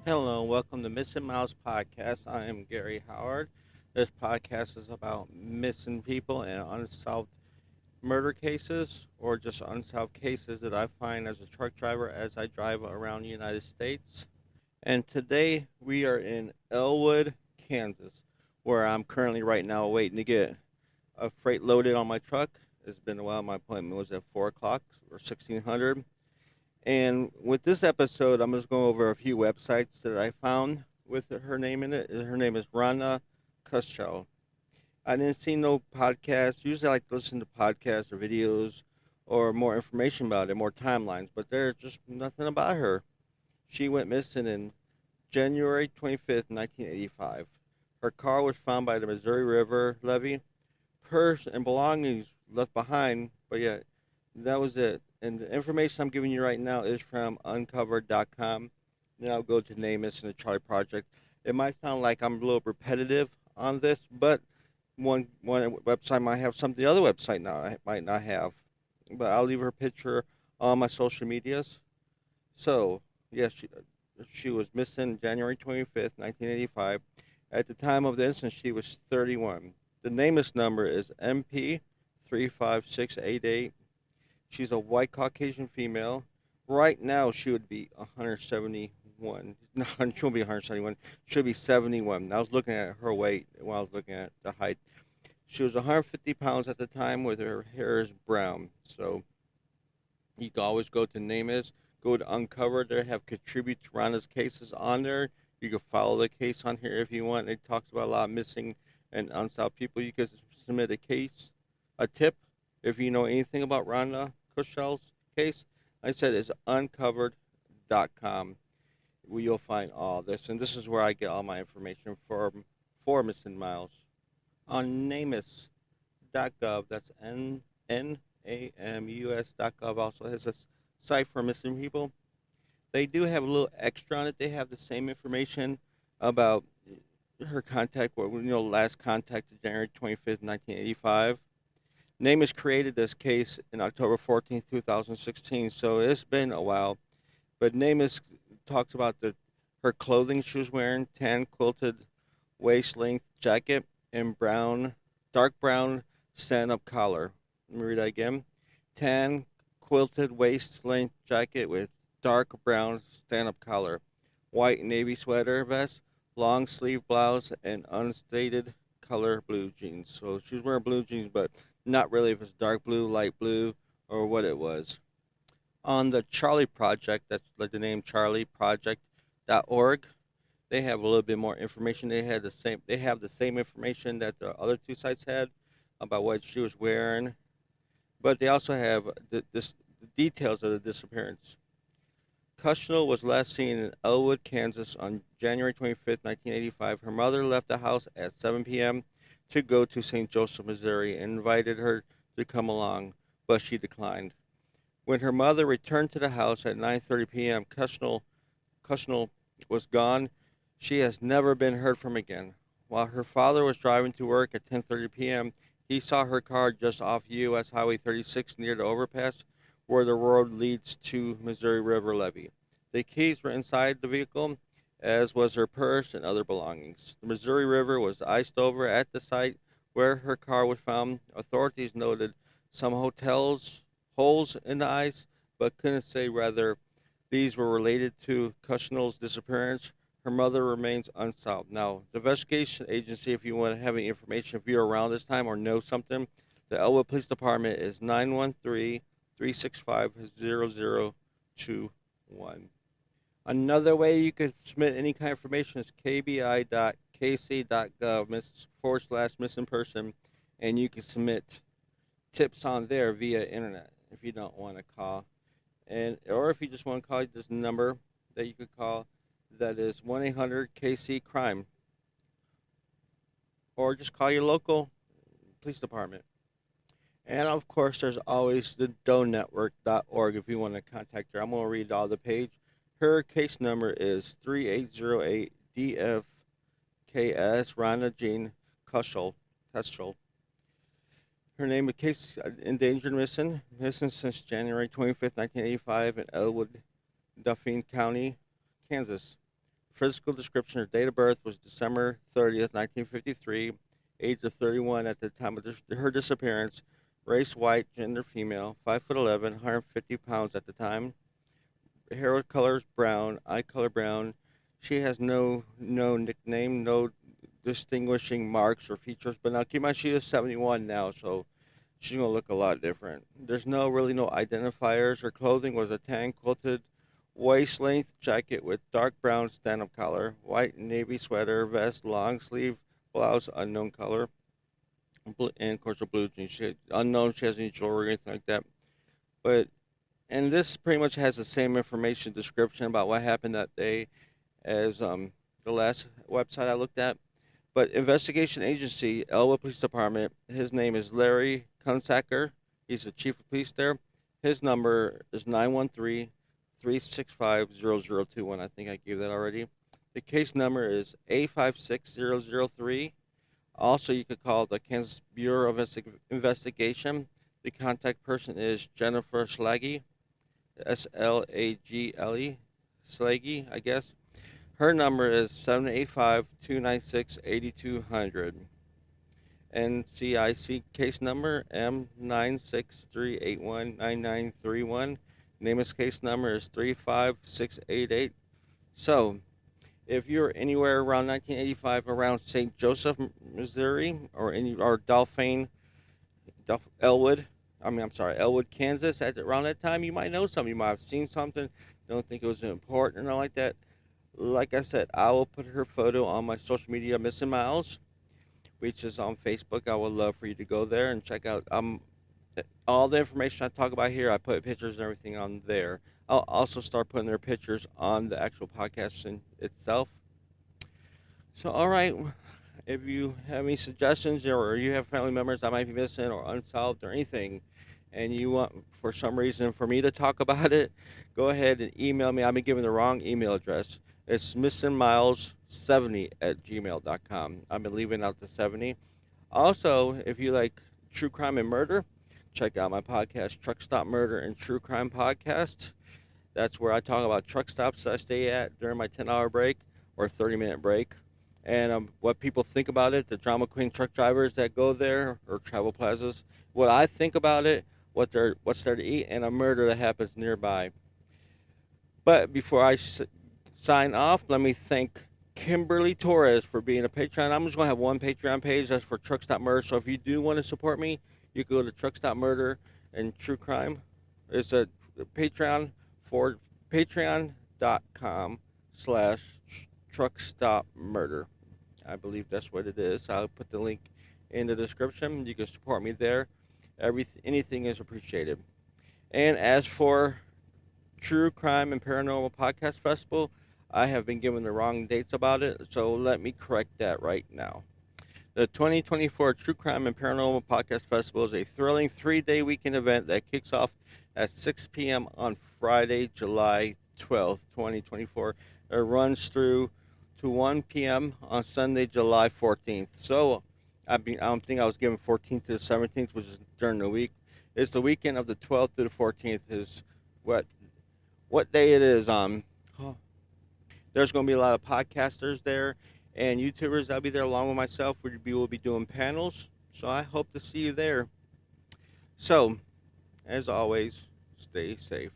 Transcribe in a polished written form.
Hello, welcome to Missing Mouse Podcast. I am Gary Howard. This podcast is about missing people and unsolved murder cases or just unsolved cases that I find as a truck driver as I drive around the United States. And today we are in Elwood, Kansas, where I'm currently right now waiting to get a freight loaded on my truck. It's been a while. My appointment was at 4 o'clock or 1600. And with this episode, I'm just going over a few websites that I found with her name in it. Her name is Rhonda Kuschell. I didn't see no podcast. Usually I like to listen to podcasts or videos or more information about it, more timelines, but there's just nothing about her. She went missing in January 25th, 1985. Her car was found by the Missouri River levee. Purse and belongings left behind, but yeah, that was it. And the information I'm giving you right now is from uncovered.com. Then I'll go to NamUs and the Charlie Project. It might sound like I'm a little repetitive on this, but one website might have something the other website might not have. But I'll leave her picture on my social medias. So, yes, she was missing January 25th, 1985. At the time of the incident, she was 31. The NamUs number is MP35688. She's a white Caucasian female. Right now, she would be 171. No, she won't be 171. She'll be 71. I was looking at her weight while I was looking at the height. She was 150 pounds at the time with her hair is brown. So you can always go to NamUs, go to Uncovered. They have contribute to Rhonda's cases on there. You can follow the case on here if you want. It talks about a lot of missing and unsolved people. You can submit a case, a tip, if you know anything about Rhonda Kuschell's case. Like I said, it's uncovered.com where you'll find all this. And this is where I get all my information for missing miles. On namus.gov, that's namus.gov, also has a site for missing people. They do have a little extra on it. They have the same information about her contact, last contact is January 25th, 1985. NamUs created this case in October 14th, 2016, so it's been a while. But NamUs talks about her clothing she was wearing: tan quilted waist length jacket and dark brown stand-up collar. Let me read that again: tan quilted waist length jacket with dark brown stand-up collar, white navy sweater vest, long sleeve blouse, and unstated color blue jeans. So she was wearing blue jeans, but not really if it's dark blue, light blue, or what it was. On the Charlie Project, that's like the name Charlie Project.org, they have a little bit more information. They have the same information that the other two sites had about what she was wearing, but they also have the details of the disappearance. Kuschell was last seen in Elwood, Kansas on January 25th, 1985. Her mother left the house at 7 p.m. to go to St. Joseph, Missouri, and invited her to come along, but she declined. When her mother returned to the house at 9:30 p.m., Kuschell was gone. She has never been heard from again. While her father was driving to work at 10:30 p.m., he saw her car just off U.S. Highway 36 near the overpass where the road leads to Missouri River levee. The keys were inside the vehicle, as was her purse and other belongings. The Missouri River was iced over at the site where her car was found. Authorities noted some holes in the ice, but couldn't say whether these were related to Kuschell's disappearance. Her mother remains unsolved. Now, the investigation agency, if you want to have any information, if you're around this time or know something, the Elwood Police Department is 913-365-0021. Another way you could submit any kind of information is kbi.kc.gov/missing person, and you can submit tips on there via internet if you don't want to call. Or if you just want to call this number that you could call, that is 1-800-KC-CRIME, or just call your local police department. And of course, there's always the donetwork.org if you want to contact her. I'm going to read all the page. Her case number is 3808 DFKS Rhonda Jean Kuschell. Her name is case endangered missing since January 25th, 1985 in Elwood, Dauphin County, Kansas. Physical description: her date of birth was December 30th, 1953. Age of 31 at the time of her disappearance. Race white, gender female. 5'11", 150 pounds at the time. Hair color is brown. Eye color brown. She has no nickname, no distinguishing marks or features. But now keep in mind she is 71 now, so she's gonna look a lot different. There's no identifiers. Her clothing was a tan quilted waist length jacket with dark brown stand-up collar, white navy sweater, vest, long sleeve blouse, unknown color, and of course a blue jeans. Unknown. She has any jewelry or anything like that. But and this pretty much has the same information description about what happened that day as the last website I looked at. But investigation agency, Elwood Police Department, his name is Larry Kunsacker. He's the chief of police there. His number is 913-365-0021. I think I gave that already. The case number is A56003. Also, you could call the Kansas Bureau of Investigation. The contact person is Jennifer Slaggy, Slagle, Slaggy, I guess. Her number is 785-296-8200. NCIC case number M963819931. Name of case number is 35688. So, if you're anywhere around 1985 around St. Joseph, Missouri, or Elwood, Kansas, around that time, you might know something. You might have seen something. Don't think it was important or nothing like that. Like I said, I will put her photo on my social media, Missing Miles, which is on Facebook. I would love for you to go there and check out all the information I talk about here. I put pictures and everything on there. I'll also start putting their pictures on the actual podcast itself. So, all right, if you have any suggestions or you have family members that might be missing or unsolved or anything, and you want, for some reason, for me to talk about it, go ahead and email me. I've been given the wrong email address. It's missingmiles70@gmail.com. I've been leaving out the 70. Also, if you like true crime and murder, check out my podcast, Truck Stop Murder and True Crime Podcast. That's where I talk about truck stops that I stay at during my 10-hour break or 30-minute break, and what people think about it, the drama queen truck drivers that go there or travel plazas, what I think about it, what's there to eat, and a murder that happens nearby. But before I sign off, let me thank Kimberly Torres for being a Patreon. I'm just going to have one Patreon page. That's for Truck Stop Murder. So if you do want to support me, you can go to Truck Stop Murder and True Crime. It's a Patreon for patreon.com/truckstopmurder. I believe that's what it is. I'll put the link in the description. You can support me there. Anything is appreciated. And as for True Crime and Paranormal Podcast Festival, I have been given the wrong dates about it, so let me correct that right now. The 2024 True Crime and Paranormal Podcast Festival is a thrilling 3-day weekend event that kicks off at 6 p.m. on Friday, July 12th, 2024. It runs through to 1 p.m. on Sunday, July 14th. So I don't think I was given 14th to the 17th, which is during the week. It's the weekend of the 12th to the 14th is what day it is. There's going to be a lot of podcasters there and YouTubers that'll be there along with myself. We will be doing panels, so I hope to see you there. So, as always, stay safe.